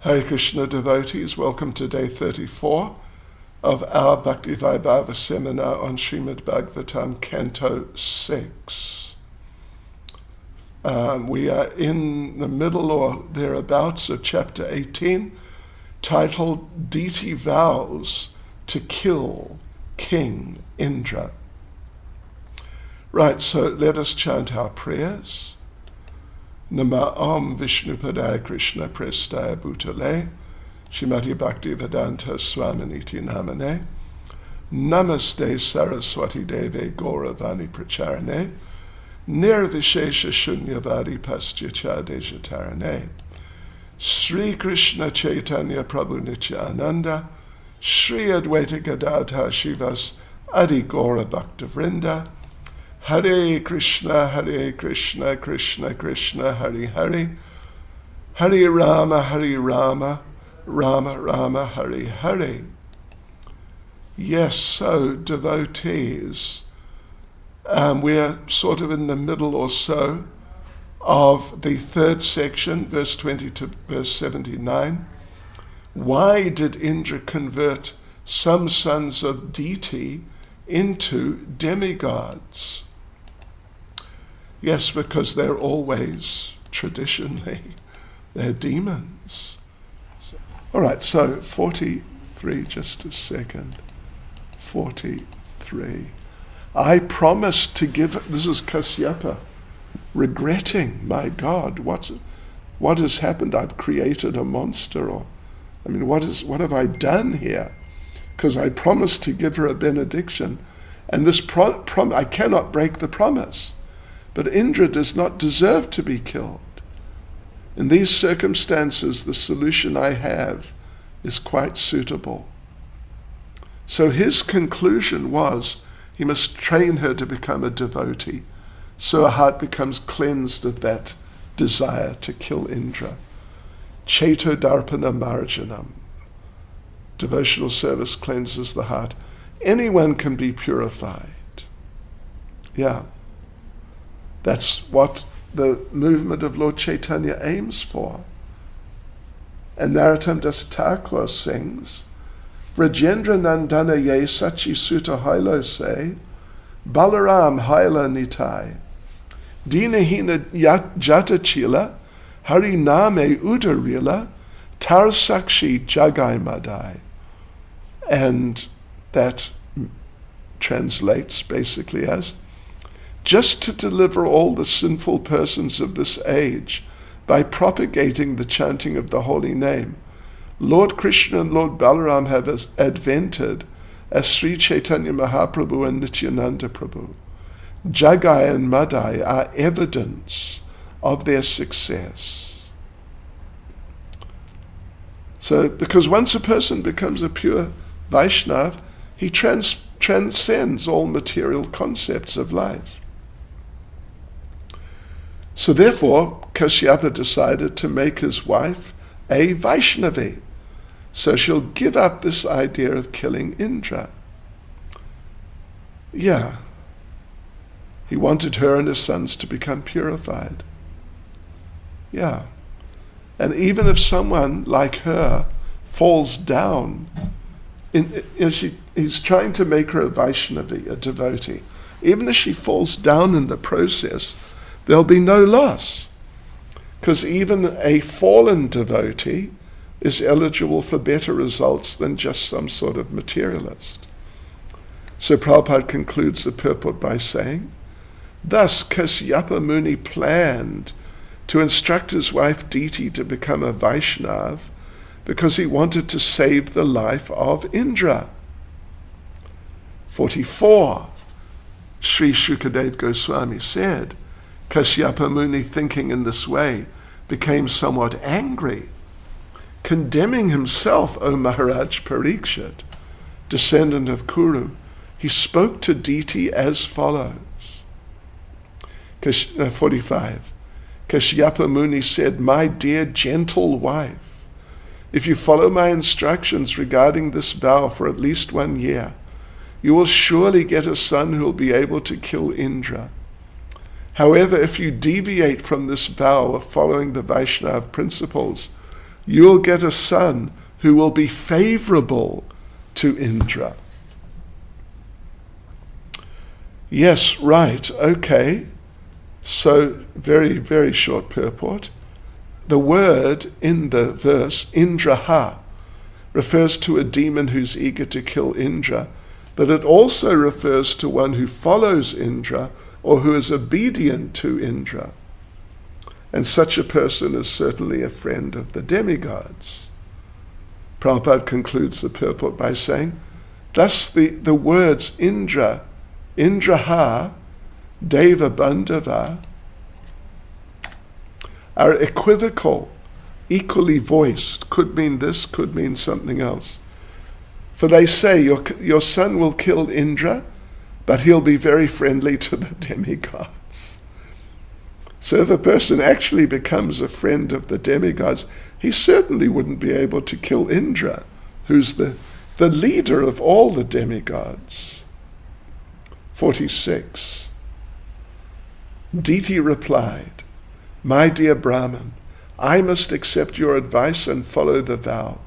Hare Krishna devotees, welcome to day 34 of our Bhakti Vaibhava seminar on Srimad Bhagavatam, Canto 6. We are in the middle or thereabouts of chapter 18, titled Deity Vows to Kill King Indra. Right, so let us chant our prayers. Nama Om Vishnupadaya Krishna Prestaya Bhutale Shrimati Bhakti Vedanta Swaminiti Namane Namaste Saraswati Deve Gauravani Pracharane Nirvishesha Shunyavadi Pastyacha Dejatarane Sri Krishna Chaitanya Prabhu Nityananda Sri Advaita Gadadhar Shivas Adi Gaura Bhakta Vrinda Hare Krishna, Krishna Krishna, Hare Hare, Hare Rama, Rama Rama, Hare Hare. Yes, so devotees, we're sort of in the middle or so of the third section, verse 20 to verse 79. Why did Indra convert some sons of deity into demigods? Yes, because they're always, traditionally, they're demons. All right, so 43, just a second. 43. I promised to give, this is Kasyapa, regretting, my God, what has happened? I've created a monster, what have I done here? Because I promised to give her a benediction, and this I cannot break the promise. But Indra does not deserve to be killed. In these circumstances, the solution I have is quite suitable. So his conclusion was he must train her to become a devotee, so her heart becomes cleansed of that desire to kill Indra. Cheto darpana marjanam. Devotional service cleanses the heart. Anyone can be purified. Yeah. That's what the movement of Lord Chaitanya aims for. And Narottam Das Thakur sings, Vrajendra Nandana Ye Sachi Sutta Hailo Se, Balaram Haila Nitai, Dinahina Jata Chila, Hariname Udarila, Tar Sakshi Jagai Madai. And that translates basically as, just to deliver all the sinful persons of this age by propagating the chanting of the holy name, Lord Krishna and Lord Balaram have advented as Sri Chaitanya Mahaprabhu and Nityananda Prabhu. Jagai and Madai are evidence of their success. So, because once a person becomes a pure Vaishnav, he transcends all material concepts of life. So therefore, Kashyapa decided to make his wife a Vaishnavi. So she'll give up this idea of killing Indra. Yeah. He wanted her and his sons to become purified. Yeah. And even if someone like her falls down, he's trying to make her a Vaishnavi, a devotee. Even if she falls down in the process, there'll be no loss, because even a fallen devotee is eligible for better results than just some sort of materialist. So Prabhupada concludes the purport by saying, thus Kasyapa Muni planned to instruct his wife Diti to become a Vaishnav because he wanted to save the life of Indra. 44. Sri Shukadev Goswami said, Kashyapa Muni, thinking in this way, became somewhat angry, condemning himself, O Maharaj Parikshit, descendant of Kuru. He spoke to Diti as follows. 45. Kashyapa Muni said, my dear gentle wife, if you follow my instructions regarding this vow for at least 1 year, you will surely get a son who will be able to kill Indra. However, if you deviate from this vow of following the Vaishnava principles, You'll get a son who will be favorable to Indra. Yes, right, okay. So, very, very short purport. The word in the verse, Indraha, refers to a demon who's eager to kill Indra, but it also refers to one who follows Indra or who is obedient to Indra. And such a person is certainly a friend of the demigods. Prabhupada concludes the purport by saying, thus the words Indra, Indraha, Deva Bandhava are equivocal, equally voiced, could mean this, could mean something else. For they say your son will kill Indra, but he'll be very friendly to the demigods. So if a person actually becomes a friend of the demigods, he certainly wouldn't be able to kill Indra, who's the leader of all the demigods. 46. Diti replied, my dear Brahman, I must accept your advice and follow the vow.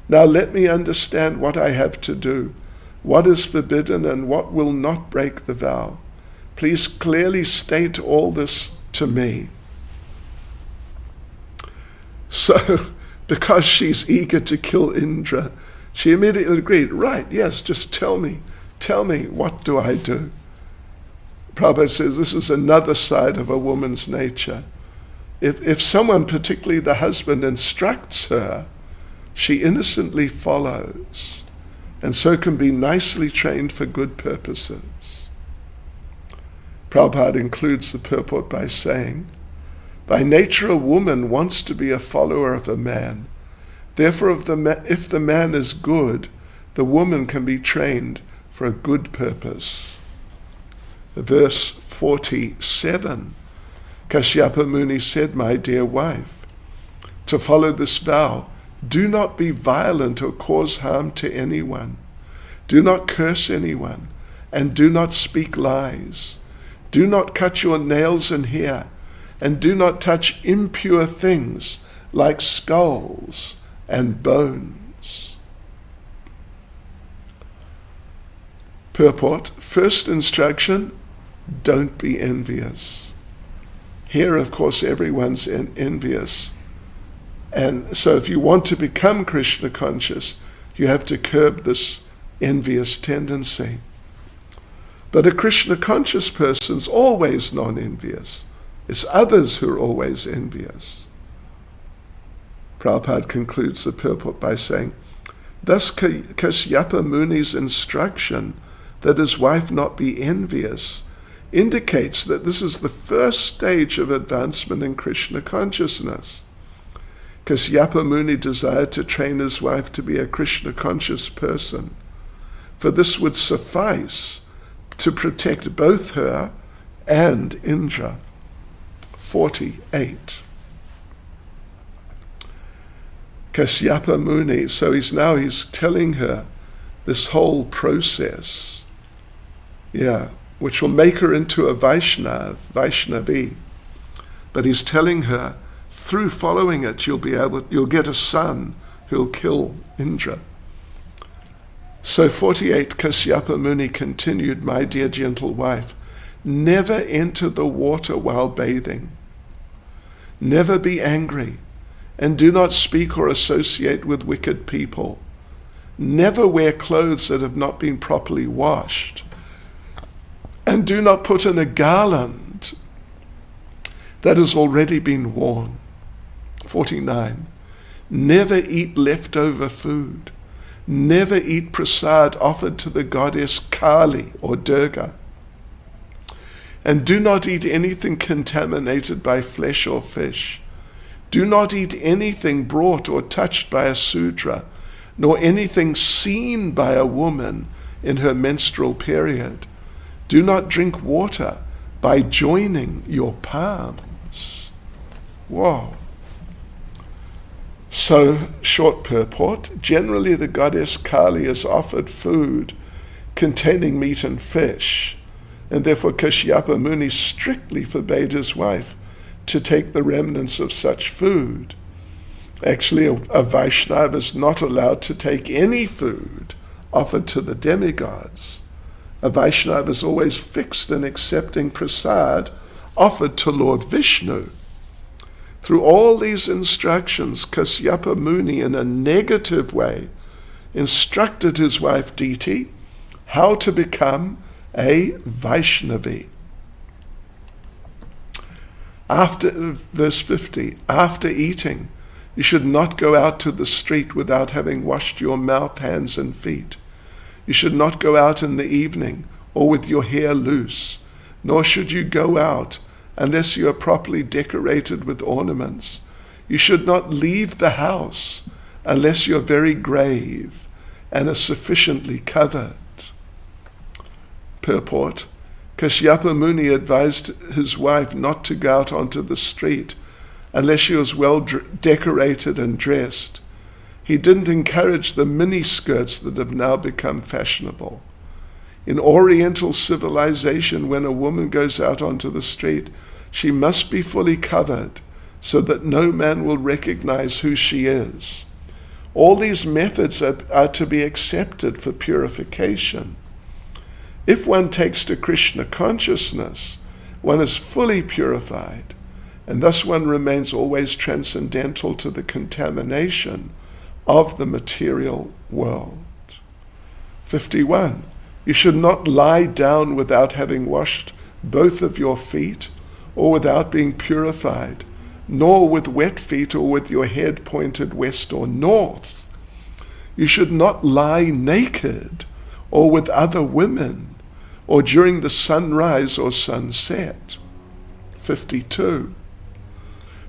Now let me understand what I have to do, what is forbidden and what will not break the vow. Please clearly state all this to me. So, because she's eager to kill Indra, she immediately agreed, right, yes, just tell me, what do I do? Prabhupada says this is another side of a woman's nature. If someone, particularly the husband, instructs her, she innocently follows, and so can be nicely trained for good purposes. Prabhupada includes the purport by saying, by nature a woman wants to be a follower of a man. Therefore, if the man is good, the woman can be trained for a good purpose. Verse 47, Kashyapa Muni said, my dear wife, to follow this vow, do not be violent or cause harm to anyone. Do not curse anyone, and do not speak lies. Do not cut your nails and hair, and do not touch impure things like skulls and bones. Purport, first instruction, don't be envious. Here, of course, everyone's envious. And so if you want to become Krishna conscious, you have to curb this envious tendency. But a Krishna conscious person's always non-envious. It's others who are always envious. Prabhupada concludes the purport by saying, thus Kashyapa Muni's instruction that his wife not be envious indicates that this is the first stage of advancement in Krishna consciousness. Kashyapa Muni desired to train his wife to be a Krishna conscious person, for this would suffice to protect both her and Indra. 48. Kashyapa Muni, so he's telling her this whole process, which will make her into a Vaishnavi. But he's telling her, through following it, you'll get a son who'll kill Indra. So 48, Kashyapa Muni continued, my dear gentle wife, never enter the water while bathing. Never be angry, and do not speak or associate with wicked people. Never wear clothes that have not been properly washed. And do not put in a garland that has already been worn. 49. Never eat leftover food. Never eat prasad offered to the goddess Kali or Durga. And do not eat anything contaminated by flesh or fish. Do not eat anything brought or touched by a Sudra, nor anything seen by a woman in her menstrual period. Do not drink water by joining your palms. Whoa. So, short purport, generally the goddess Kali is offered food containing meat and fish, and therefore Kashyapa Muni strictly forbade his wife to take the remnants of such food. Actually, a Vaishnava is not allowed to take any food offered to the demigods. A Vaishnava is always fixed in accepting prasad offered to Lord Vishnu. Through all these instructions, Kasyapa Muni, in a negative way, instructed his wife Diti how to become a Vaishnavi. Verse 50, after eating, you should not go out to the street without having washed your mouth, hands, and feet. You should not go out in the evening or with your hair loose, nor should you go out unless you are properly decorated with ornaments. You should not leave the house unless you're very grave and are sufficiently covered. Purport: Kashyapa Muni advised his wife not to go out onto the street unless she was well decorated and dressed. He didn't encourage the mini skirts that have now become fashionable. In Oriental civilization, when a woman goes out onto the street, she must be fully covered so that no man will recognize who she is. All these methods are to be accepted for purification. If one takes to Krishna consciousness, one is fully purified, and thus one remains always transcendental to the contamination of the material world. 51. You should not lie down without having washed both of your feet, or without being purified, nor with wet feet or with your head pointed west or north. You should not lie naked or with other women, or during the sunrise or sunset. 52.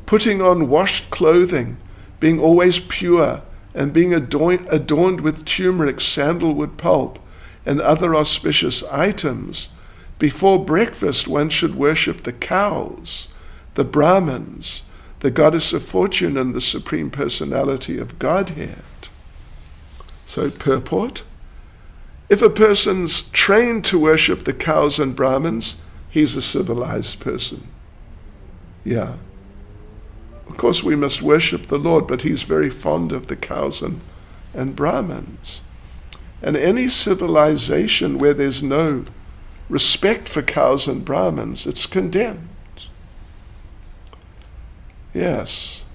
Putting on washed clothing, being always pure, and being adorned with turmeric, sandalwood pulp, and other auspicious items. Before breakfast, one should worship the cows, the Brahmins, the goddess of fortune, and the Supreme Personality of Godhead. So, purport: if a person's trained to worship the cows and Brahmins, he's a civilized person. Yeah. Of course, we must worship the Lord, but he's very fond of the cows and Brahmins. And any civilization where there's no respect for cows and Brahmins, it's condemned. Yes.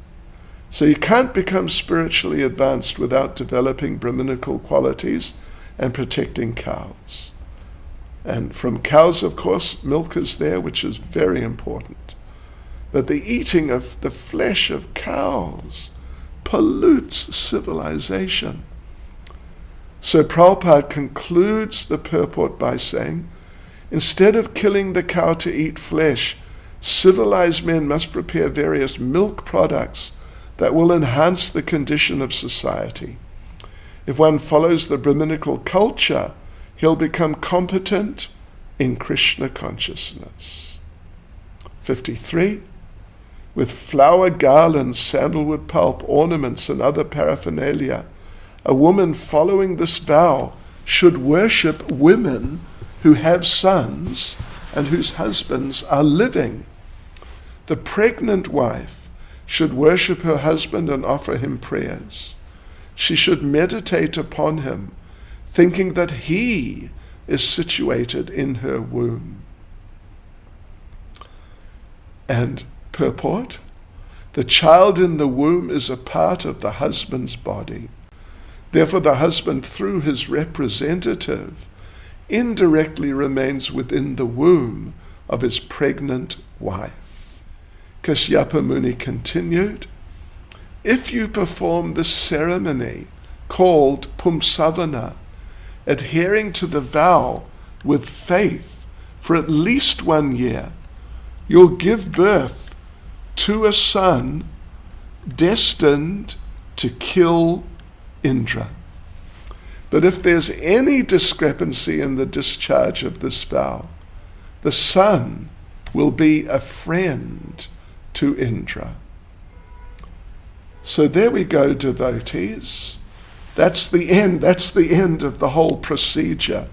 So you can't become spiritually advanced without developing Brahminical qualities and protecting cows. And from cows, of course, milk is there, which is very important. But the eating of the flesh of cows pollutes civilization. So Prabhupada concludes the purport by saying, instead of killing the cow to eat flesh, civilized men must prepare various milk products that will enhance the condition of society. If one follows the Brahminical culture, he'll become competent in Krishna consciousness. 53. With flower garlands, sandalwood pulp, ornaments, and other paraphernalia, a woman following this vow should worship women who have sons and whose husbands are living. The pregnant wife should worship her husband and offer him prayers. She should meditate upon him, thinking that he is situated in her womb. And purport: the child in the womb is a part of the husband's body. Therefore, the husband, through his representative, indirectly remains within the womb of his pregnant wife. Kashyapa Muni continued, if you perform this ceremony called Pumsavana, adhering to the vow with faith for at least 1 year, you'll give birth to a son destined to kill Indra. But if there's any discrepancy in the discharge of this vow, the son will be a friend to Indra. So there we go, devotees. That's the end of the whole procedure.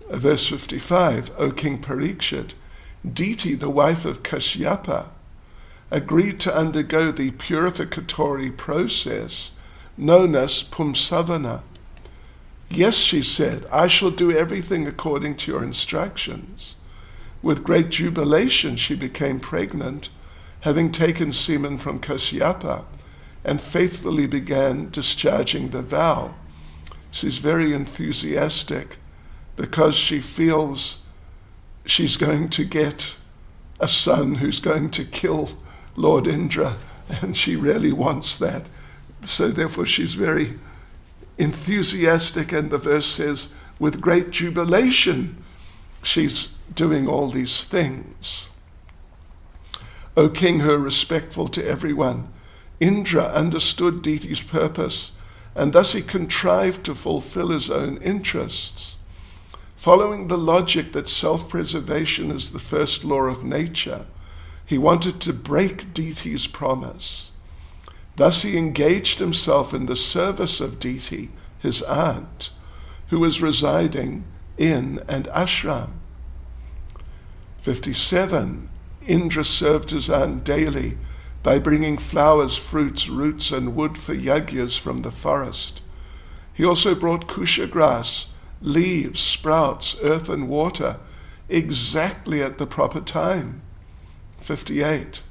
Verse 55, O King Parikshit, Diti, the wife of Kashyapa, agreed to undergo the purificatory process known as pumsavana. Yes, she said, I shall do everything according to your instructions. With great jubilation, she became pregnant, having taken semen from Kasyapa, and faithfully began discharging the vow. She's very enthusiastic because she feels she's going to get a son who's going to kill Lord Indra, and she really wants that. So therefore she's very enthusiastic, and the verse says, with great jubilation, she's doing all these things. O king, who are respectful to everyone, Indra understood Diti's purpose, and thus he contrived to fulfill his own interests. Following the logic that self-preservation is the first law of nature, he wanted to break Diti's promise. Thus he engaged himself in the service of Diti, his aunt, who was residing in an ashram. 57. Indra served his aunt daily by bringing flowers, fruits, roots, and wood for yagyas from the forest. He also brought kusha grass, leaves, sprouts, earth, and water exactly at the proper time. 58.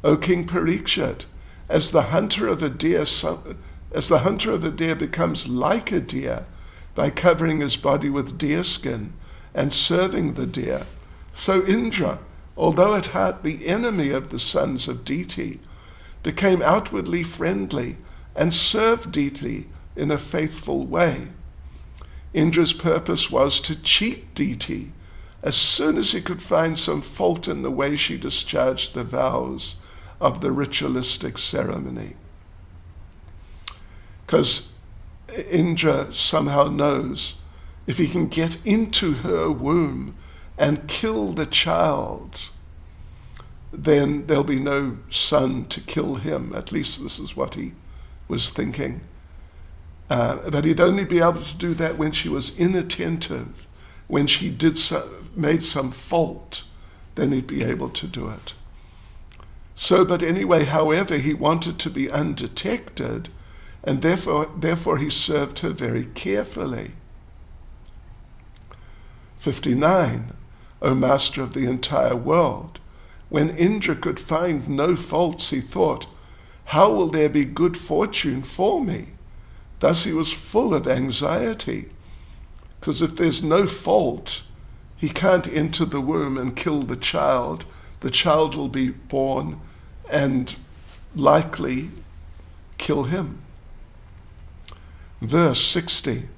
O King Parikshit, as the hunter of a deer becomes like a deer by covering his body with deer skin and serving the deer, so Indra, although at heart the enemy of the sons of Diti, became outwardly friendly and served Diti in a faithful way. Indra's purpose was to cheat Diti as soon as he could find some fault in the way she discharged the vows of the ritualistic ceremony. Because Indra somehow knows if he can get into her womb and kill the child, then there'll be no son to kill him. At least this is what he was thinking. But he'd only be able to do that when she was inattentive, when she made some fault, then he'd be able to do it. So, but anyway, however, he wanted to be undetected, and therefore he served her very carefully. 59. O master of the entire world, when Indra could find no faults, he thought, how will there be good fortune for me? Thus he was full of anxiety, because if there's no fault, he can't enter the womb and kill the child. The child will be born and likely kill him. Verse 60.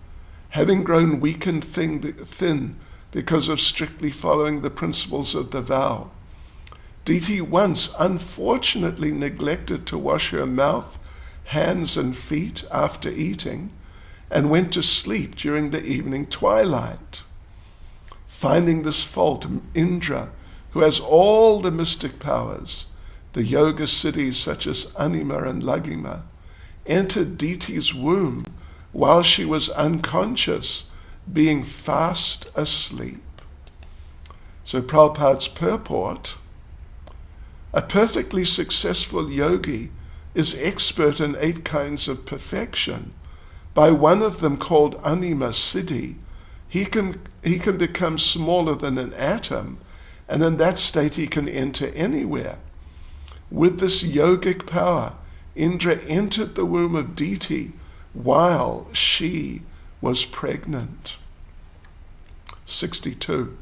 Having grown weak and thin because of strictly following the principles of the vow, Diti once unfortunately neglected to wash her mouth, hands, and feet after eating, and went to sleep during the evening twilight. Finding this fault, Indra, who has all the mystic powers, the yoga cities such as Anima and Laghima, entered Diti's womb while she was unconscious, being fast asleep. So Prabhupada's purport: a perfectly successful yogi is expert in 8 kinds of perfection. By one of them, called Anima Siddhi, he can become smaller than an atom, and in that state he can enter anywhere. With this yogic power, Indra entered the womb of Diti while she was pregnant. 62.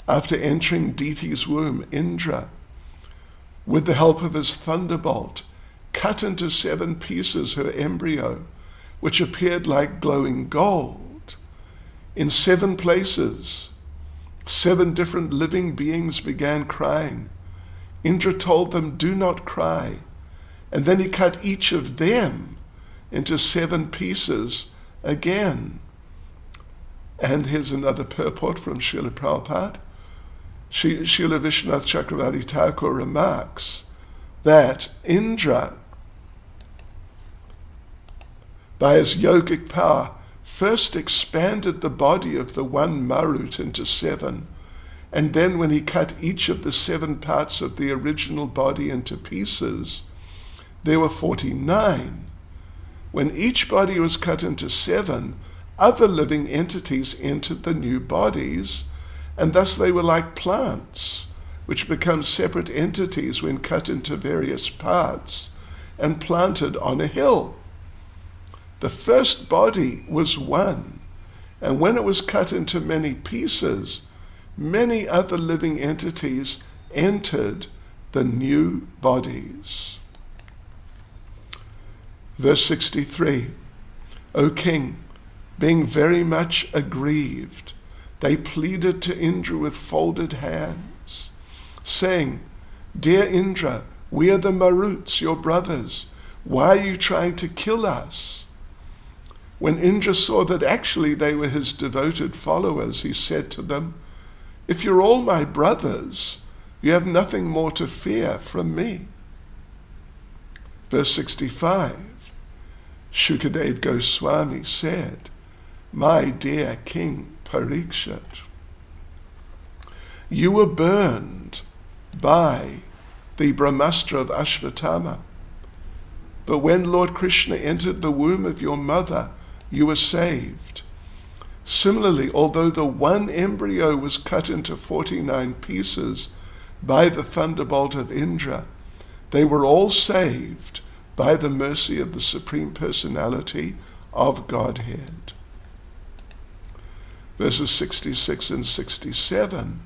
After entering Diti's womb, Indra, with the help of his thunderbolt, cut into 7 pieces her embryo, which appeared like glowing gold. In 7 places, 7 different living beings began crying. Indra told them, do not cry. And then he cut each of them into 7 pieces again. And here's another purport from Srila Prabhupada. Srila Vishwanath Chakravarti Thakur remarks that Indra, by his yogic power, first expanded the body of the one Marut into 7, And then when he cut each of the 7 parts of the original body into pieces, there were 49. When each body was cut into 7, other living entities entered the new bodies, and thus they were like plants, which become separate entities when cut into various parts and planted on a hill. The first body was one, and when it was cut into many pieces, many other living entities entered the new bodies. Verse 63, O king, being very much aggrieved, they pleaded to Indra with folded hands, saying, Dear Indra, we are the Maruts, your brothers. Why are you trying to kill us? When Indra saw that actually they were his devoted followers, he said to them, If you're all my brothers, you have nothing more to fear from me. Verse 65, Shukadev Goswami said, My dear King Parikshat, you were burned by the Brahmastra of Ashvatthama, but when Lord Krishna entered the womb of your mother, you were saved. Similarly, although the one embryo was cut into 49 pieces by the thunderbolt of Indra, they were all saved by the mercy of the Supreme Personality of Godhead. Verses 66 and 67.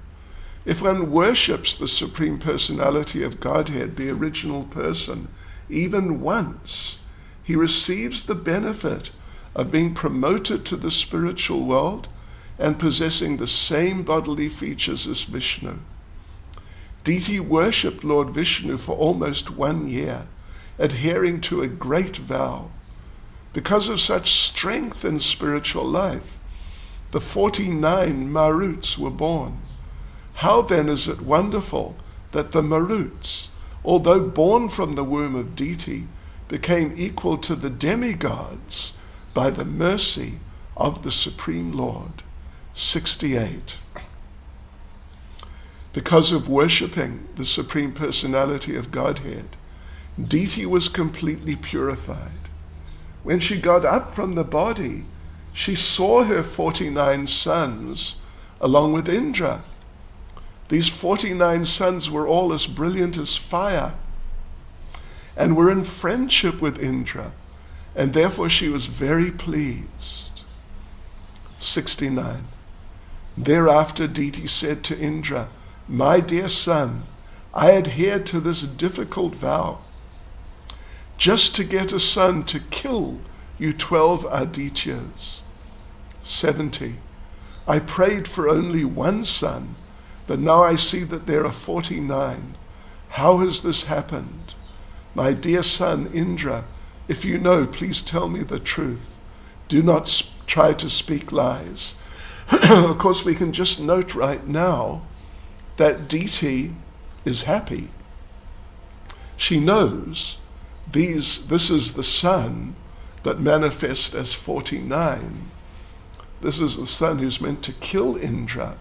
If one worships the Supreme Personality of Godhead, the original person, even once, he receives the benefit of being promoted to the spiritual world and possessing the same bodily features as Vishnu. Diti worshipped Lord Vishnu for almost 1 year, adhering to a great vow. Because of such strength in spiritual life, the 49 Maruts were born. How then is it wonderful that the Maruts, although born from the womb of Diti, became equal to the demigods by the mercy of the Supreme Lord. 68. Because of worshipping the Supreme Personality of Godhead, Diti was completely purified. When she got up from the body, she saw her 49 sons along with Indra. These 49 sons were all as brilliant as fire and were in friendship with Indra, and therefore she was very pleased. 69. Thereafter Diti said to Indra, My dear son, I adhered to this difficult vow, just to get a son to kill you 12 Adityas. 70. I prayed for only one son, but now I see that there are 49. How has this happened? My dear son Indra, if you know, please tell me the truth. Do not try to speak lies. Of course, we can just note right now that Diti is happy. She knows this is the son that manifests as 49. This is the son who's meant to kill Indra.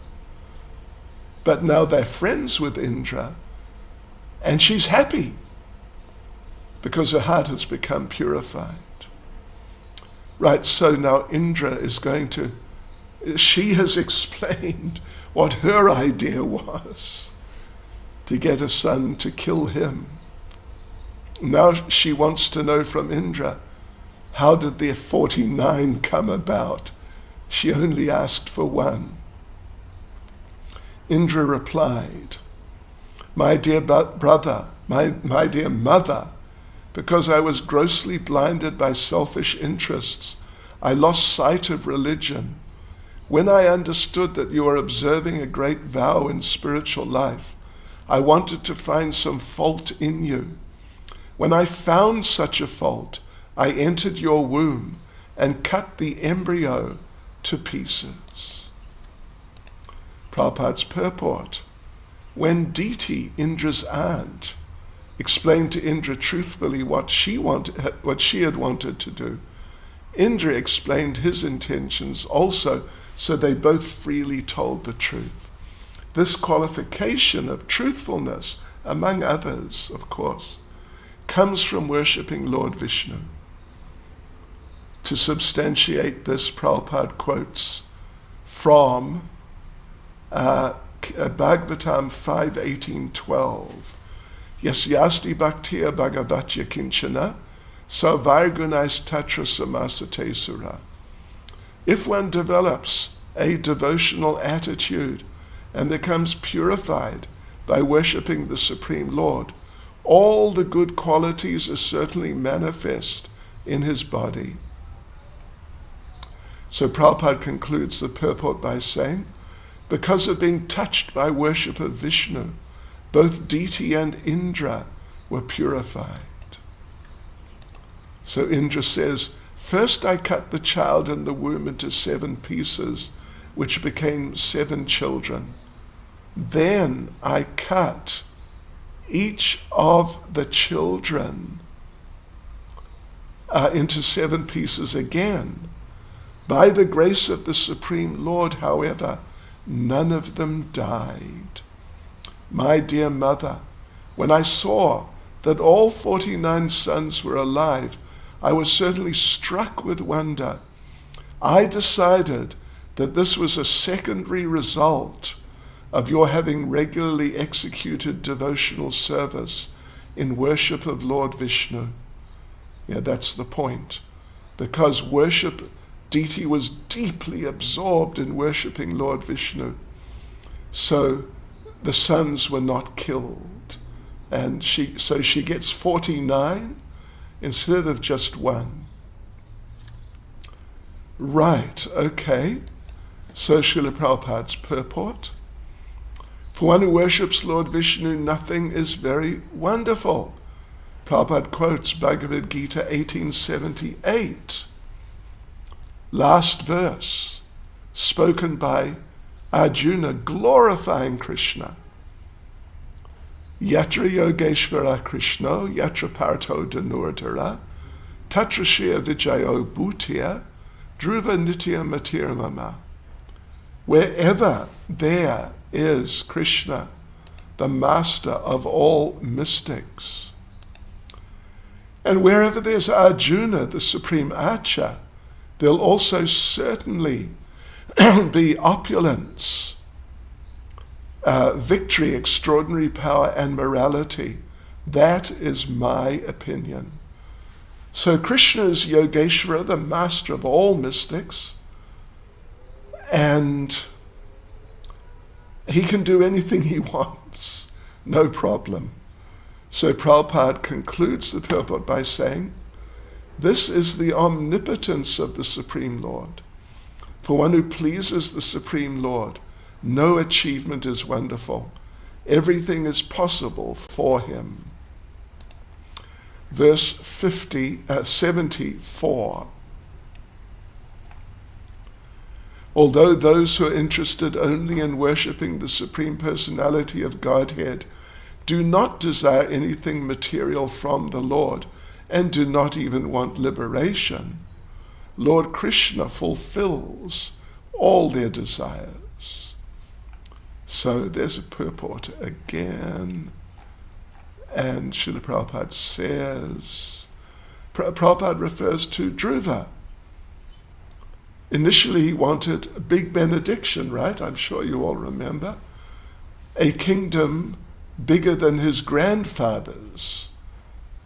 But now they're friends with Indra, and she's happy because her heart has become purified. Right, so now Indra is she has explained what her idea was, to get a son to kill him. Now she wants to know from Indra, how did the 49 come about? She only asked for one. Indra replied, My dear brother, my dear mother, because I was grossly blinded by selfish interests, I lost sight of religion. When I understood that you are observing a great vow in spiritual life, I wanted to find some fault in you. When I found such a fault, I entered your womb and cut the embryo to pieces. Prabhupada's purport. When Diti, Indra's aunt, explained to Indra truthfully what she had wanted to do, Indra explained his intentions also, so they both freely told the truth. this qualification of truthfulness, among others, of course, comes from worshipping Lord Vishnu. To substantiate this, Prabhupada quotes from Bhagavatam 5:18-12. Yasyasti bhaktiya bhagavatya kinchana savargunais tatra samasate sura. If one develops a devotional attitude and becomes purified by worshipping the Supreme Lord, all the good qualities are certainly manifest in his body. So Prabhupada concludes the purport by saying, because of being touched by worship of Vishnu, both Diti and Indra were purified. So Indra says, first I cut the child in the womb into 7 pieces, which became 7 children. Then I cut each of the children into 7 pieces again. By the grace of the Supreme Lord, however, none of them died. My dear mother, when I saw that all 49 sons were alive, I was certainly struck with wonder. I decided that this was a secondary result of your having regularly executed devotional service in worship of Lord Vishnu. Yeah, that's the point. Because Diti was deeply absorbed in worshipping Lord Vishnu. So the sons were not killed. And she gets 49 instead of just 1. Right, okay. So Srila Prabhupada's purport. For one who worships Lord Vishnu, nothing is very wonderful. Prabhupada quotes Bhagavad Gita 1878. Last verse, spoken by Arjuna, glorifying Krishna. Yatra Yogeshvara Krishno, Yatra Partho Dhanurdhara, Tatra Shriya Vijayo Bhutya, Dhruva Nitya Matirmama. Wherever there is Krishna, the master of all mystics, and wherever there's Arjuna, the supreme archer, there'll also certainly be opulence, victory, extraordinary power, and morality. That is my opinion. So Krishna is Yogeshvara, the master of all mystics, and he can do anything he wants, no problem. So Prabhupada concludes the purport by saying, this is the omnipotence of the Supreme Lord. For one who pleases the Supreme Lord, no achievement is wonderful. Everything is possible for him. Verse 74. Although those who are interested only in worshipping the Supreme Personality of Godhead do not desire anything material from the Lord, and do not even want liberation, Lord Krishna fulfills all their desires. So there's a purport again. And Srila Prabhupada says, Prabhupada refers to Dhruva. Initially he wanted a big benediction, right? I'm sure you all remember. A kingdom bigger than his grandfather's.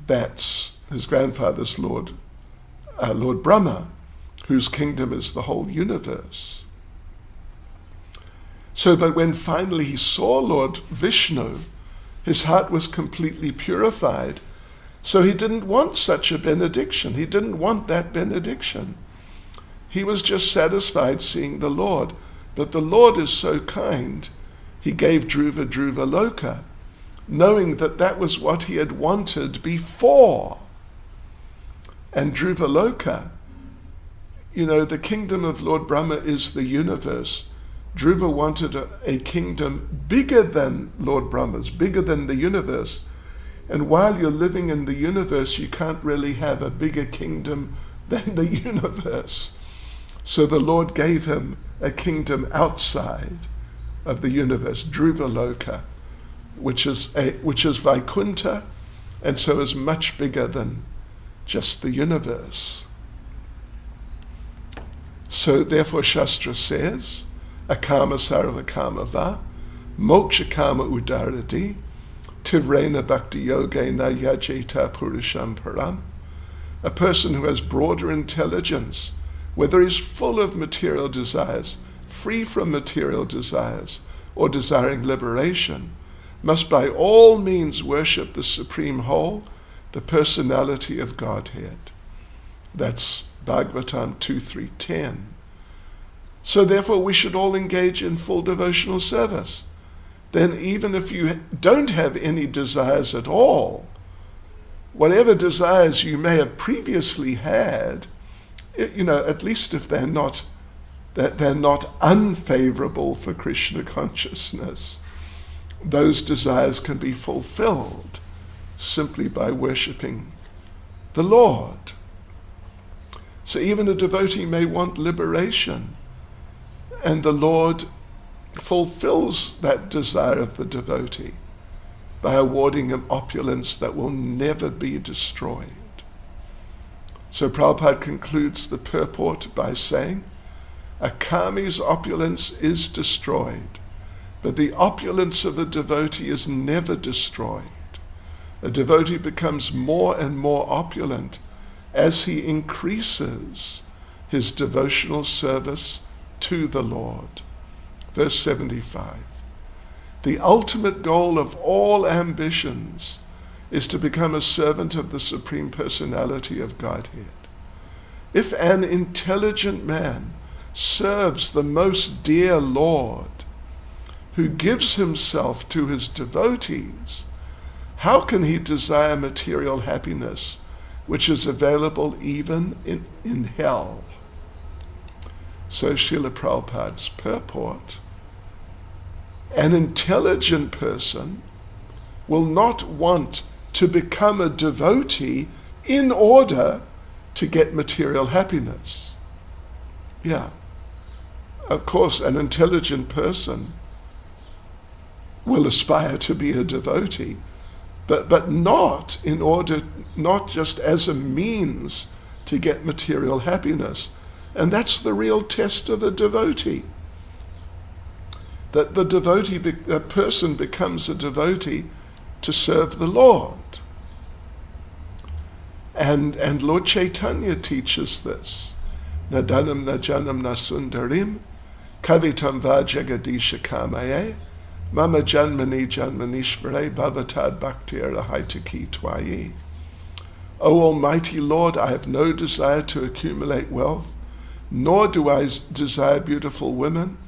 That's his grandfather's Lord Brahma, whose kingdom is the whole universe. So, but when finally he saw Lord Vishnu, his heart was completely purified. So he didn't want such a benediction. He didn't want that benediction. He was just satisfied seeing the Lord. But the Lord is so kind, he gave Dhruva Dhruva Loka, knowing that that was what he had wanted before. And Dhruva Loka, the kingdom of Lord Brahma is the universe. Dhruva wanted a kingdom bigger than Lord Brahma's, bigger than the universe. And while you're living in the universe, you can't really have a bigger kingdom than the universe. So the Lord gave him a kingdom outside of the universe, Dhruvaloka, which is Vaikuntha, and so is much bigger than just the universe. So therefore Shastra says, akama sarva kama va, moksha kama udarati, tivrena bhakti yogena yajeta purusham param. A person who has broader intelligence, whether he's full of material desires, free from material desires, or desiring liberation, must by all means worship the Supreme Whole, the personality of Godhead. That's Bhagavatam 2.3.10. So therefore we should all engage in full devotional service. Then even if you don't have any desires at all, whatever desires you may have previously had, at least if they're not unfavorable for Krishna consciousness, those desires can be fulfilled simply by worshipping the Lord. So even a devotee may want liberation, and the Lord fulfills that desire of the devotee by awarding him opulence that will never be destroyed. So Prabhupada concludes the purport by saying, a kami's opulence is destroyed, but the opulence of a devotee is never destroyed. A devotee becomes more and more opulent as he increases his devotional service to the Lord. Verse 75. The ultimate goal of all ambitions is to become a servant of the Supreme Personality of Godhead. If an intelligent man serves the most dear Lord, who gives himself to his devotees, how can he desire material happiness, which is available even in hell? So Srila Prabhupada's purport, an intelligent person will not want to become a devotee in order to get material happiness. Yeah. Of course, an intelligent person will aspire to be a devotee, but not just as a means to get material happiness. And that's the real test of a devotee. That the person becomes a devotee to serve the Lord. And Lord Chaitanya teaches this. Nadanam najanam nasundarim kavitam va jagadisha kamaye mama janmani janmanishvare bhavatad bhaktir ahaitaki twayi. O Almighty Lord, I have no desire to accumulate wealth, nor do I desire beautiful women,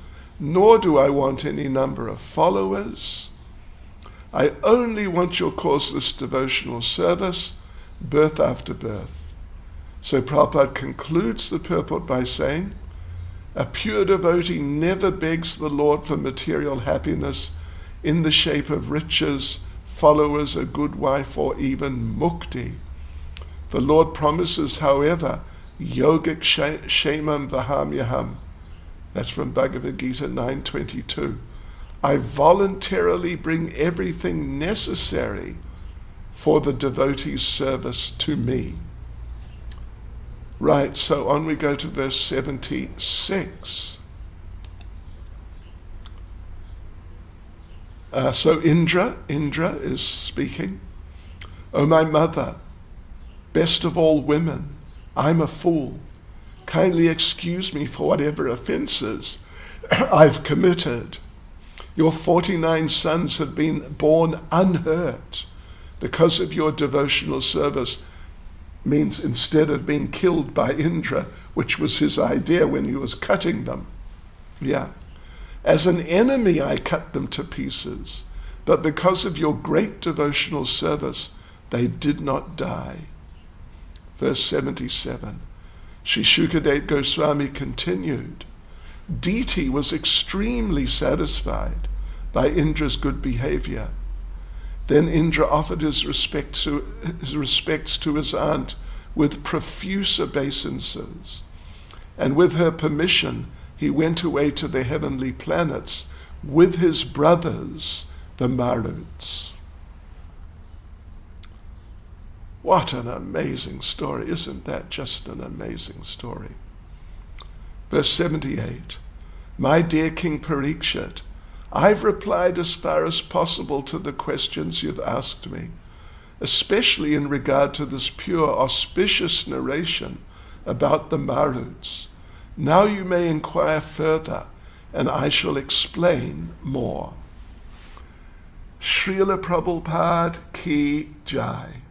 nor do I want any number of followers. I only want your causeless devotional service, birth after birth. So Prabhupada concludes the purport by saying, a pure devotee never begs the Lord for material happiness in the shape of riches, followers, a good wife, or even mukti. The Lord promises, however, yogic shemam vahamyaham. That's from Bhagavad Gita 9:22. I voluntarily bring everything necessary for the devotee's service to me. Right, so on we go to verse 76. So Indra is speaking. O my mother, best of all women, I'm a fool. Kindly excuse me for whatever offenses I've committed. Your 49 sons have been born unhurt because of your devotional service. Means instead of being killed by Indra, which was his idea when he was cutting them. Yeah. As an enemy I cut them to pieces, but because of your great devotional service, they did not die. Verse 77. Sri Shukadev Goswami continued, Diti was extremely satisfied by Indra's good behavior. Then Indra offered his respects to his aunt with profuse obeisances. And with her permission, he went away to the heavenly planets, with his brothers, the Maruts. What an amazing story. Isn't that just an amazing story? Verse 78, my dear King Parikshit, I've replied as far as possible to the questions you've asked me, especially in regard to this pure, auspicious narration about the Maruts. Now you may inquire further, and I shall explain more. Srila Prabhupada ki jai.